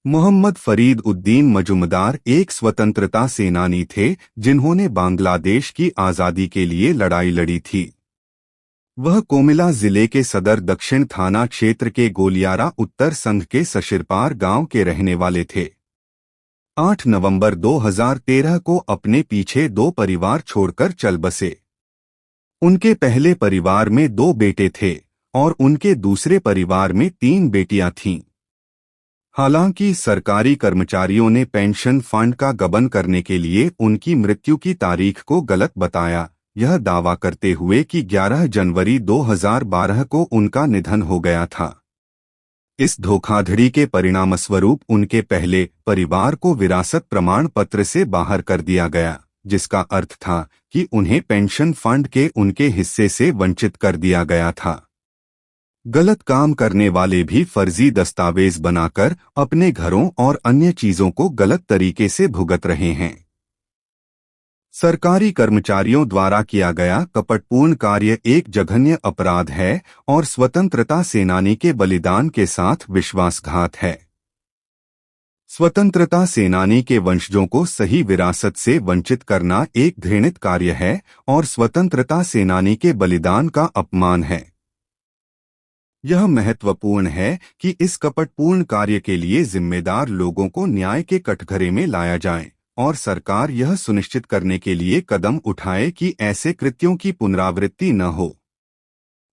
मोहम्मद फरीद उद्दीन मजूमदार एक स्वतंत्रता सेनानी थे जिन्होंने बांग्लादेश की आज़ादी के लिए लड़ाई लड़ी थी। वह कोमिला जिले के सदर दक्षिण थाना क्षेत्र के गोलियारा उत्तर संघ के सशिरपार गांव के रहने वाले थे। 8 नवंबर 2013 को अपने पीछे 2 परिवार छोड़कर चल बसे। उनके पहले परिवार में 2 बेटे थे और उनके दूसरे परिवार में 3 बेटियां थीं। हालांकि सरकारी कर्मचारियों ने पेंशन फंड का गबन करने के लिए उनकी मृत्यु की तारीख को गलत बताया, यह दावा करते हुए कि 11 जनवरी 2012 को उनका निधन हो गया था। इस धोखाधड़ी के परिणामस्वरूप उनके पहले परिवार को विरासत प्रमाण पत्र से बाहर कर दिया गया, जिसका अर्थ था कि उन्हें पेंशन फंड के उनके हिस्से से वंचित कर दिया गया था। गलत काम करने वाले भी फर्जी दस्तावेज बनाकर अपने घरों और अन्य चीजों को गलत तरीके से भुगत रहे हैं। सरकारी कर्मचारियों द्वारा किया गया कपटपूर्ण कार्य एक जघन्य अपराध है और स्वतंत्रता सेनानी के बलिदान के साथ विश्वासघात है। स्वतंत्रता सेनानी के वंशजों को सही विरासत से वंचित करना एक घृणित कार्य है और स्वतंत्रता सेनानी के बलिदान का अपमान है। यह महत्वपूर्ण है कि इस कपटपूर्ण कार्य के लिए जिम्मेदार लोगों को न्याय के कटघरे में लाया जाए और सरकार यह सुनिश्चित करने के लिए कदम उठाए कि ऐसे कृत्यों की पुनरावृत्ति न हो।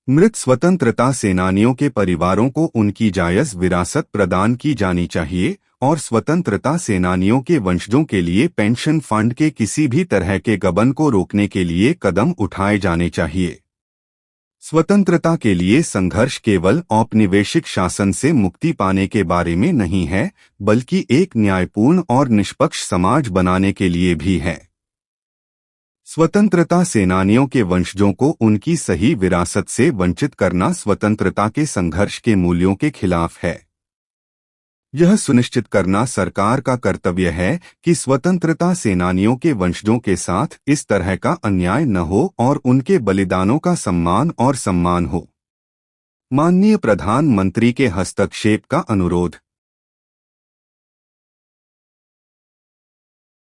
मृत स्वतंत्रता सेनानियों के परिवारों को उनकी जायज विरासत प्रदान की जानी चाहिए और स्वतंत्रता सेनानियों के वंशजों के लिए पेंशन फंड के किसी भी तरह के गबन को रोकने के लिए कदम उठाए जाने चाहिए। स्वतंत्रता के लिए संघर्ष केवल औपनिवेशिक शासन से मुक्ति पाने के बारे में नहीं है, बल्कि एक न्यायपूर्ण और निष्पक्ष समाज बनाने के लिए भी है। स्वतंत्रता सेनानियों के वंशजों को उनकी सही विरासत से वंचित करना स्वतंत्रता के संघर्ष के मूल्यों के खिलाफ है। यह सुनिश्चित करना सरकार का कर्तव्य है कि स्वतंत्रता सेनानियों के वंशजों के साथ इस तरह का अन्याय न हो और उनके बलिदानों का सम्मान हो। माननीय प्रधानमंत्री के हस्तक्षेप का अनुरोध।